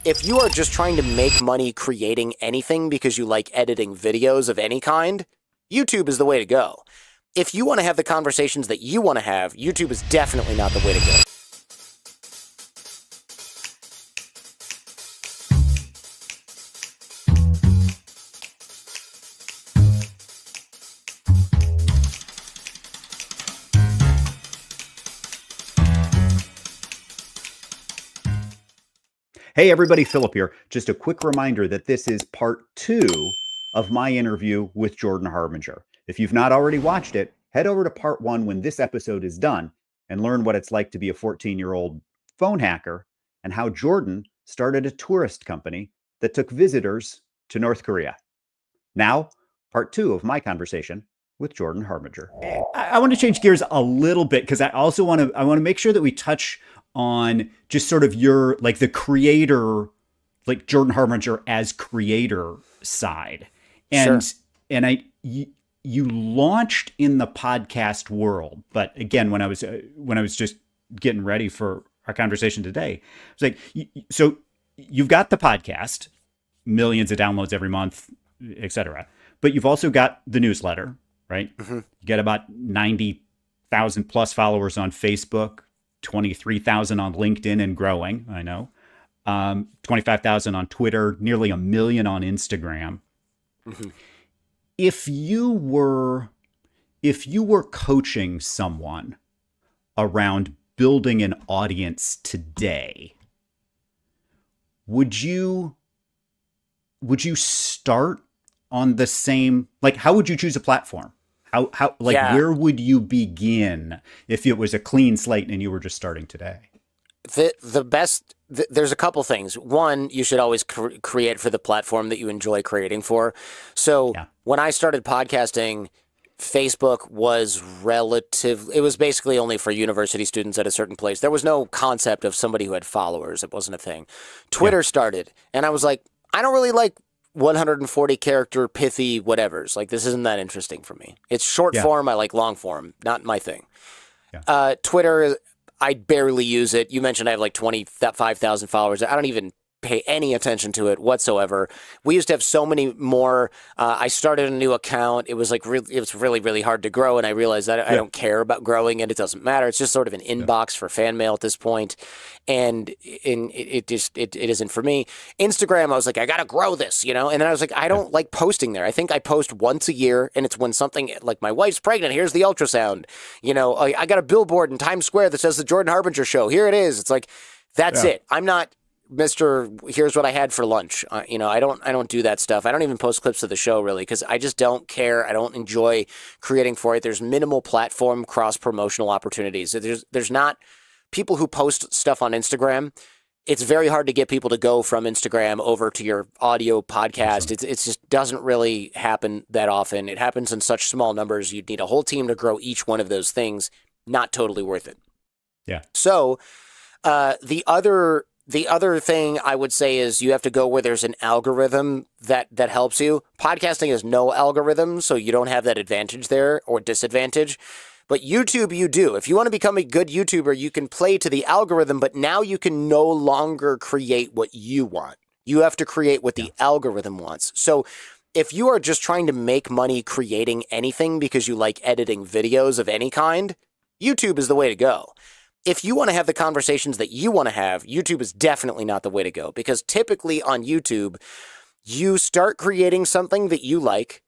if you are just trying to make money creating anything because you like editing videos of any kind, YouTube is the way to go. If you want to have the conversations that you want to have, YouTube is definitely not the way to go. Hey everybody, Philip here. Just a quick reminder that this is part 2 of my interview with Jordan Harbinger. If you've not already watched it, head over to part 1 when this episode is done and learn what it's like to be a 14-year-old phone hacker and how Jordan started a tourist company that took visitors to North Korea. Now, part 2 of my conversation with Jordan Harbinger. I want to change gears a little bit because I also want to make sure that we touch on just sort of your, like, the creator, like Jordan Harbinger as creator side. And Sure. and you launched in the podcast world, but again, when I was just getting ready for our conversation today, I was like, so you've got the podcast, millions of downloads every month, etc. But you've also got the newsletter, right? Mm-hmm. You get about 90,000 plus followers on Facebook, 23,000 on LinkedIn and growing, I know. 25,000 on Twitter, nearly 1 million on Instagram. Mm-hmm. If you were coaching someone around building an audience today, would you start on the same, like, how would you choose a platform? How where would you begin if it was a clean slate and you were just starting today? There's a couple things. One, you should always create for the platform that you enjoy creating for. So when I started podcasting, Facebook was it was basically only for university students at a certain place. There was no concept of somebody who had followers. It wasn't a thing. Twitter started, and I was like, I don't really like 140 character pithy whatevers. Like, this isn't that interesting for me. It's short form. I like long form. Not my thing. Twitter, I barely use it. You mentioned I have like 25,000 followers. I don't even pay any attention to it whatsoever. We used to have so many more. I started a new account. It was like it was really, really hard to grow, and I realized that I don't care about growing it. It doesn't matter. It's just sort of an inbox for fan mail at this point, and it isn't for me. Instagram, I was like, I gotta grow this, and then I was like, I don't like posting there. I think I post once a year, and it's when something like my wife's pregnant. Here's the ultrasound. I got a billboard in Times Square that says the Jordan Harbinger Show. Here it is. It's like, that's it. I'm not Mr. Here's what I had for lunch. I don't do that stuff. I don't even post clips of the show really because I just don't care. I don't enjoy creating for it. There's minimal platform cross promotional opportunities. There's not people who post stuff on Instagram. It's very hard to get people to go from Instagram over to your audio podcast. It just doesn't really happen that often. It happens in such small numbers. You'd need a whole team to grow each one of those things. Not totally worth it. Yeah. So the other thing I would say is you have to go where there's an algorithm that helps you. Podcasting has no algorithm, so you don't have that advantage there or disadvantage. But YouTube, you do. If you want to become a good YouTuber, you can play to the algorithm, but now you can no longer create what you want. You have to create what the algorithm wants. So if you are just trying to make money creating anything because you like editing videos of any kind, YouTube is the way to go. If you want to have the conversations that you want to have, YouTube is definitely not the way to go because typically on YouTube, you start creating something that you like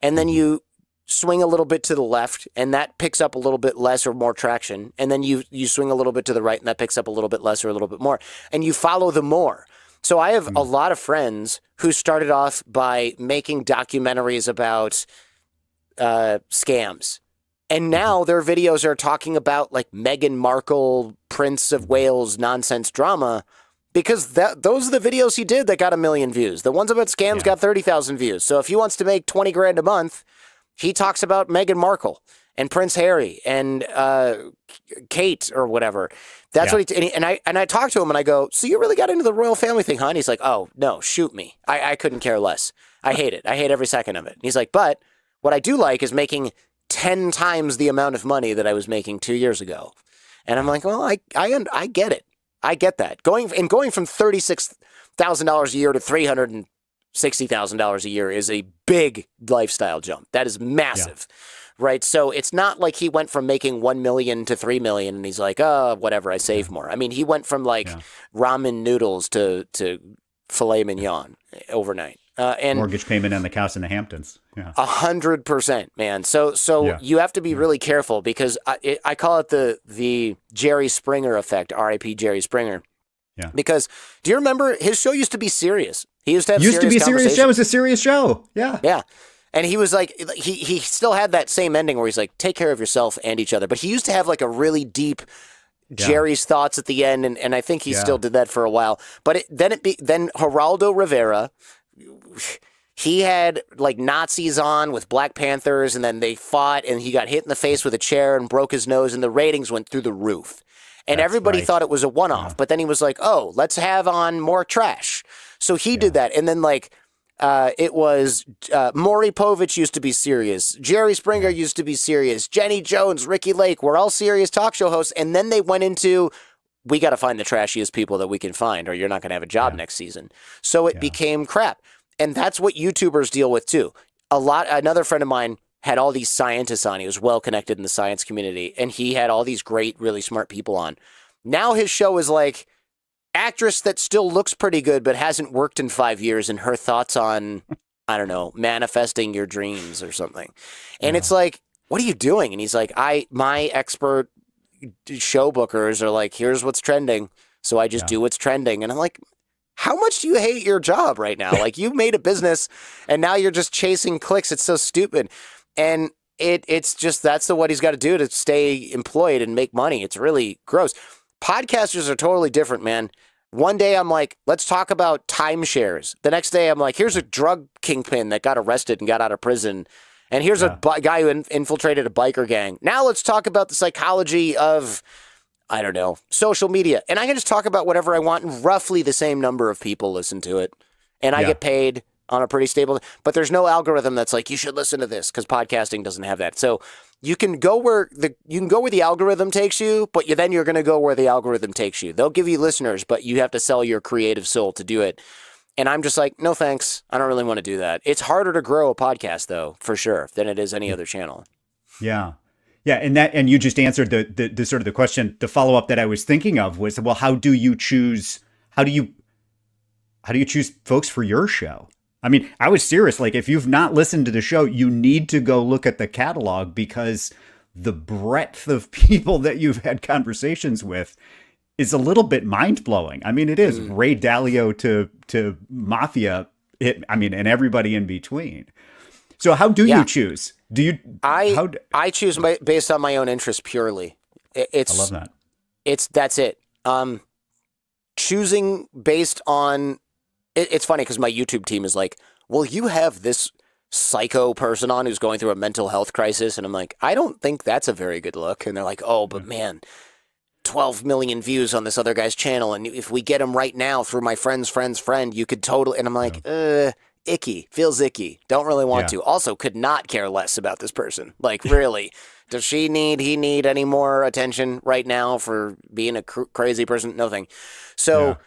and then you swing a little bit to the left and that picks up a little bit less or more traction. And then you swing a little bit to the right and that picks up a little bit less or a little bit more. And you follow the more. So I have a lot of friends who started off by making documentaries about scams. And now their videos are talking about like Meghan Markle, Prince of Wales nonsense drama because those are the videos he did that got 1 million views. The ones about scams got 30,000 views. So if he wants to make 20 grand a month, he talks about Meghan Markle and Prince Harry and Kate or whatever. That's what he and I talked to him and I go, so you really got into the royal family thing, huh? And he's like, oh, no, shoot me. I couldn't care less. I hate it. I hate every second of it. And he's like, but what I do like is making 10 times the amount of money that I was making 2 years ago. And I'm like, well, I get it. I get that. Going from $100,000 a year to $360,000 a year is a big lifestyle jump. That is massive. Yeah. Right. So it's not like he went from making 1 million to 3 million and he's like, oh, whatever, I save more. I mean, he went from like ramen noodles to filet mignon overnight. And mortgage payment on the house in the Hamptons. 100%, man. So you have to be really careful because I call it the Jerry Springer effect, R.I.P. Jerry Springer. Yeah. Because do you remember his show used to be serious? He used to have serious conversations. It was a serious show. Yeah. Yeah. And he was like, he still had that same ending where he's like, take care of yourself and each other. But he used to have like a really deep Jerry's thoughts at the end. And I think he still did that for a while. But then Geraldo Rivera, he had like Nazis on with Black Panthers and then they fought and he got hit in the face with a chair and broke his nose and the ratings went through the roof. And everybody thought it was a one-off. Yeah. But then he was like, oh, let's have on more trash. So he did that. And then like, it was Maury Povich used to be serious. Jerry Springer used to be serious. Jenny Jones, Ricky Lake were all serious talk show hosts. And then they went into, we got to find the trashiest people that we can find or you're not going to have a job next season. So it became crap. And that's what YouTubers deal with too. Another friend of mine had all these scientists on. He was well connected in the science community. And he had all these great, really smart people on. Now his show is like, actress that still looks pretty good but hasn't worked in 5 years and her thoughts on, I don't know, manifesting your dreams or something. And it's like, what are you doing? And he's like, my expert show bookers are like, here's what's trending. So I just do what's trending. And I'm like, how much do you hate your job right now? Like you made a business and now you're just chasing clicks. It's so stupid. And it's just, that's what he's got to do to stay employed and make money. It's really gross. Podcasters are totally different, man. One day I'm like, let's talk about timeshares. The next day I'm like, here's a drug kingpin that got arrested and got out of prison. And here's a guy who infiltrated a biker gang. Now let's talk about the psychology of, I don't know, social media. And I can just talk about whatever I want and roughly the same number of people listen to it. And I get paid on a pretty stable, but there's no algorithm that's like, you should listen to this because podcasting doesn't have that. So you can go where the algorithm takes you, but then you're going to go where the algorithm takes you. They'll give you listeners, but you have to sell your creative soul to do it. And I'm just like, no, thanks. I don't really want to do that. It's harder to grow a podcast though, for sure, than it is any other channel. Yeah. Yeah. And you just answered the sort of the question, the follow up that I was thinking of was, well, how do you choose folks for your show? I mean, I was serious. Like, if you've not listened to the show, you need to go look at the catalog because the breadth of people that you've had conversations with is a little bit mind blowing. I mean, it is Ray Dalio to Mafia, and everybody in between. So how do you choose? I choose based on my own interest purely. I love that. That's it. Choosing based on. It's funny because my YouTube team is like, well, you have this psycho person on who's going through a mental health crisis. And I'm like, I don't think that's a very good look. And they're like, oh, but man, 12 million views on this other guy's channel. And if we get him right now through my friend's friend's friend, you could totally. And I'm like, icky, feels icky. Don't really want to. Also, could not care less about this person. Like, really, does he need any more attention right now for being a crazy person? No thing. So.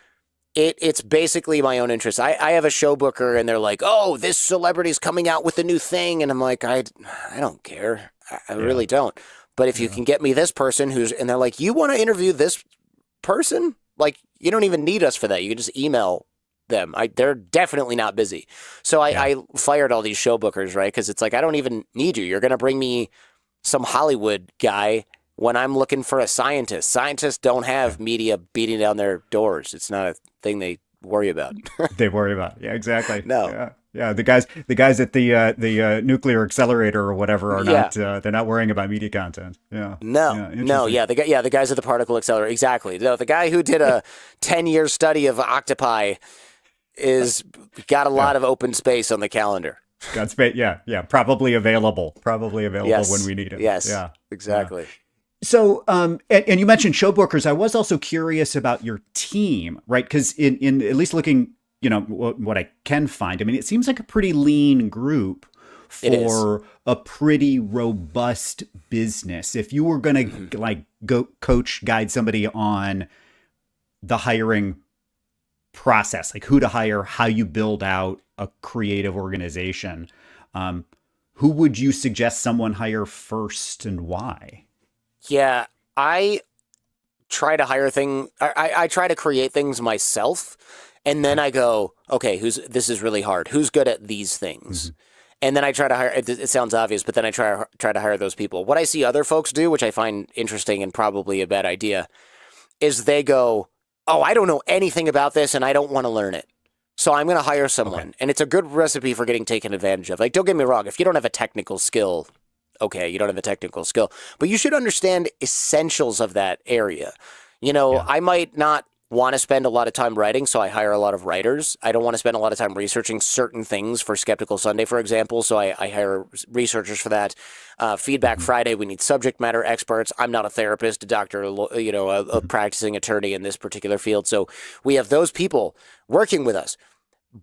It's basically my own interest. I have a show booker and they're like, oh, this celebrity's coming out with a new thing. And I'm like, I don't care. I really don't. But if you can get me this person and they're like, you want to interview this person? Like, you don't even need us for that. You can just email them. They're definitely not busy. So I fired all these show bookers, right? Because it's like, I don't even need you. You're going to bring me some Hollywood guy when I'm looking for a scientist. Scientists don't have media beating down their doors. It's not a thing they worry about. They worry about. Yeah, exactly. No. Yeah. The guys at the nuclear accelerator or whatever are not. They're not worrying about media content. Yeah. No. Yeah. The guys at the particle accelerator. Exactly. No, the guy who did a 10-year study of octopi is got a lot of open space on the calendar. Got space. Yeah. Probably available when we need it. Yes. Yeah. Exactly. Yeah. So, and you mentioned show bookers. I was also curious about your team, right? Because in at least looking, what I can find, I mean, it seems like a pretty lean group for a pretty robust business. If you were going to go guide somebody on the hiring process, like who to hire, how you build out a creative organization, who would you suggest someone hire first and why? Yeah, I try to hire I try to create things myself, and then I go, okay, this is really hard. Who's good at these things? And then I try to hire, it sounds obvious, but then I try to hire those people. What I see other folks do, which I find interesting and probably a bad idea, is they go, oh, I don't know anything about this and I don't want to learn it, so I'm going to hire someone. Okay. And it's a good recipe for getting taken advantage of. Like, don't get me wrong, if you don't have a technical skill, okay, you don't have a technical skill, but you should understand essentials of that area. You know, I might not want to spend a lot of time writing, so I hire a lot of writers. I don't want to spend a lot of time researching certain things for Skeptical Sunday, for example, so I hire researchers for that. Feedback Friday, we need subject matter experts. I'm not a therapist, a doctor, you know, a practicing attorney in this particular field, so we have those people working with us.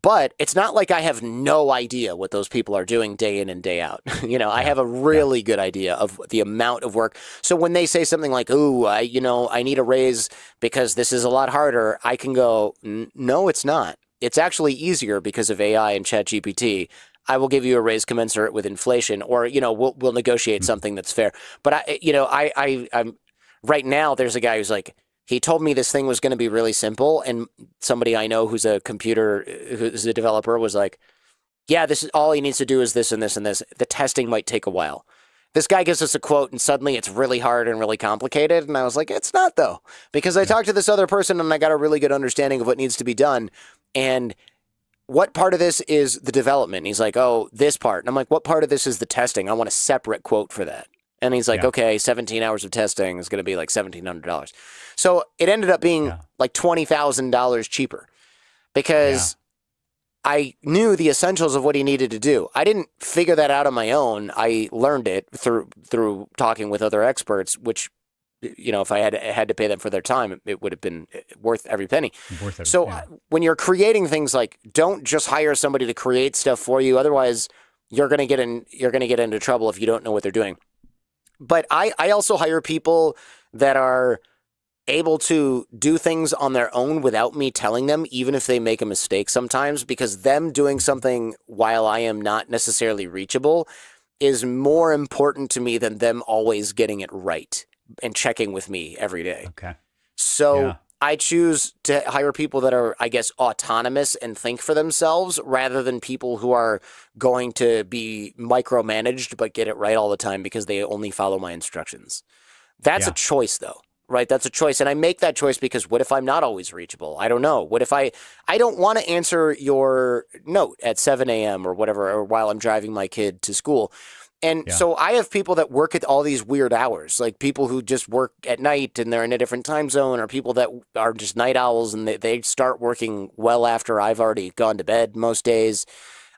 But it's not like I have no idea what those people are doing day in and day out. You know, I have a really good idea of the amount of work. So when they say something like, ooh, you know, I need a raise because this is a lot harder, I can go, no, it's not. It's actually easier because of AI and ChatGPT. I will give you a raise commensurate with inflation, or, you know, we'll negotiate something that's fair. But I'm right now, there's a guy who's like, he told me this thing was going to be really simple, and somebody I know who's a developer was like, yeah, this is all he needs to do is this and this and this. The testing might take a while. This guy gives us a quote, and suddenly it's really hard and really complicated. And I was like, it's not, though, because I talked to this other person and I got a really good understanding of what needs to be done. And what part of this is the development? And he's like, oh, this part. And I'm like, what part of this is the testing? I want a separate quote for that. And he's like, okay, 17 hours of testing is going to be like $1,700. So it ended up being like $20,000 cheaper because I knew the essentials of what he needed to do. I didn't figure that out on my own. I learned it through talking with other experts, which, you know, if I had to pay them for their time, it would have been worth every penny. When you're creating things, like, don't just hire somebody to create stuff for you. Otherwise, you're going to get into trouble if you don't know what they're doing. But I also hire people that are able to do things on their own without me telling them, even if they make a mistake sometimes, because them doing something while I am not necessarily reachable is more important to me than them always getting it right and checking with me every day. Okay. So I choose to hire people that are, I guess, autonomous and think for themselves, rather than people who are going to be micromanaged but get it right all the time because they only follow my instructions. That's a choice, though, right? That's a choice. And I make that choice because what if I'm not always reachable? I don't know. What if I don't want to answer your note at 7 a.m. or whatever, or while I'm driving my kid to school? And so I have people that work at all these weird hours, like people who just work at night and they're in a different time zone, or people that are just night owls and they start working well after I've already gone to bed most days.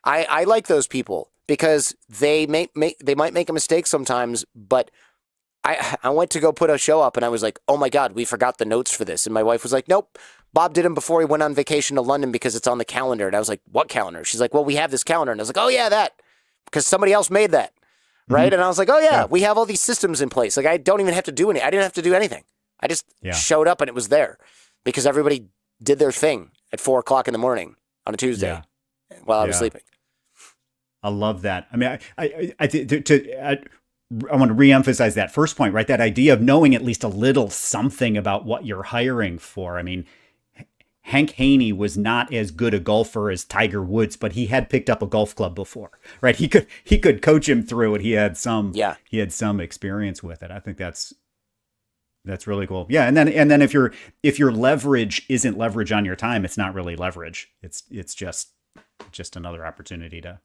I like those people because they might make a mistake sometimes, but I went to go put a show up and I was like, oh my God, we forgot the notes for this. And my wife was like, nope, Bob did them before he went on vacation to London because it's on the calendar. And I was like, what calendar? She's like, well, we have this calendar. And I was like, oh yeah, that, because somebody else made that. Right. And I was like, oh yeah, we have all these systems in place. Like, I don't even have to do I didn't have to do anything. I just showed up and it was there because everybody did their thing at 4 o'clock in the morning on a Tuesday while I was sleeping. I love that. I mean, I want to reemphasize that first point, right? That idea of knowing at least a little something about what you're hiring for. I mean, Hank Haney was not as good a golfer as Tiger Woods, but he had picked up a golf club before, right? He could coach him through it. He had some experience with it. I think that's really cool. Yeah. And then if your leverage isn't leverage on your time, it's not really leverage. It's just another opportunity to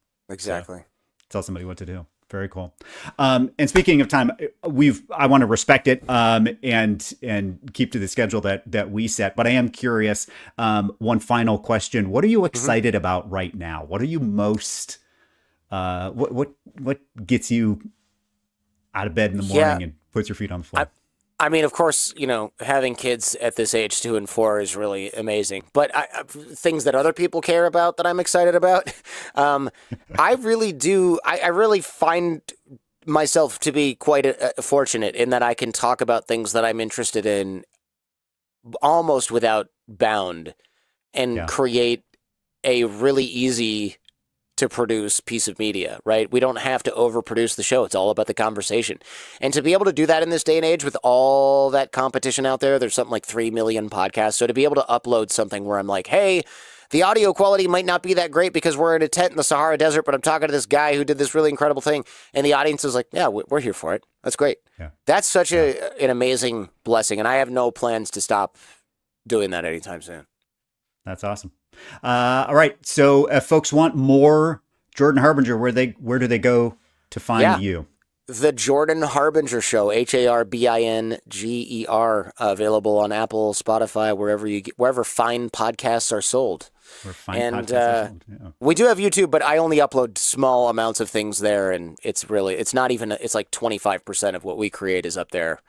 tell somebody what to do. Very cool. And speaking of time, I want to respect it and keep to the schedule that we set. But I am curious. One final question: what are you excited about right now? What are you most? What gets you out of bed in the morning and puts your feet on the floor? I mean, of course, you know, having kids at this age, 2 and 4, is really amazing. But things that other people care about that I'm excited about, I really do. I really find myself to be quite fortunate in that I can talk about things that I'm interested in almost without bound. and create a really easy to produce piece of media, right? We don't have to overproduce the show. It's all about the conversation. And to be able to do that in this day and age with all that competition out there, there's something like 3 million podcasts. So to be able to upload something where I'm like, hey, the audio quality might not be that great because we're in a tent in the Sahara Desert, but I'm talking to this guy who did this really incredible thing. And the audience is like, yeah, we're here for it. That's great. Yeah. That's such an amazing blessing. And I have no plans to stop doing that anytime soon. That's awesome. All right. So if folks want more Jordan Harbinger, where do they go to find you? The Jordan Harbinger Show, Harbinger, available on Apple, Spotify, wherever fine podcasts are sold. We do have YouTube, but I only upload small amounts of things there, and it's like 25% of what we create is up there,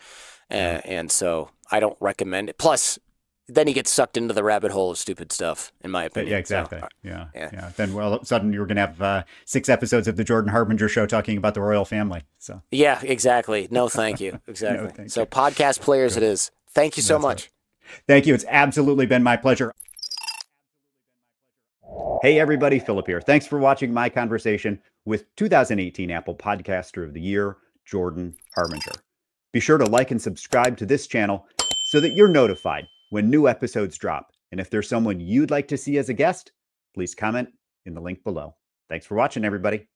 and so I don't recommend it. Plus, then you get sucked into the rabbit hole of stupid stuff, in my opinion. Yeah, exactly. So, yeah. Then, all of a sudden, you're going to have 6 episodes of the Jordan Harbinger Show talking about the royal family. So yeah, exactly. No, thank you. Exactly. No, thank you. Podcast players, it is. Thank you so much. Right. Thank you. It's absolutely been my pleasure. Hey, everybody. Philip here. Thanks for watching my conversation with 2018 Apple Podcaster of the Year, Jordan Harbinger. Be sure to like and subscribe to this channel so that you're notified when new episodes drop. And if there's someone you'd like to see as a guest, please comment in the link below. Thanks for watching, everybody.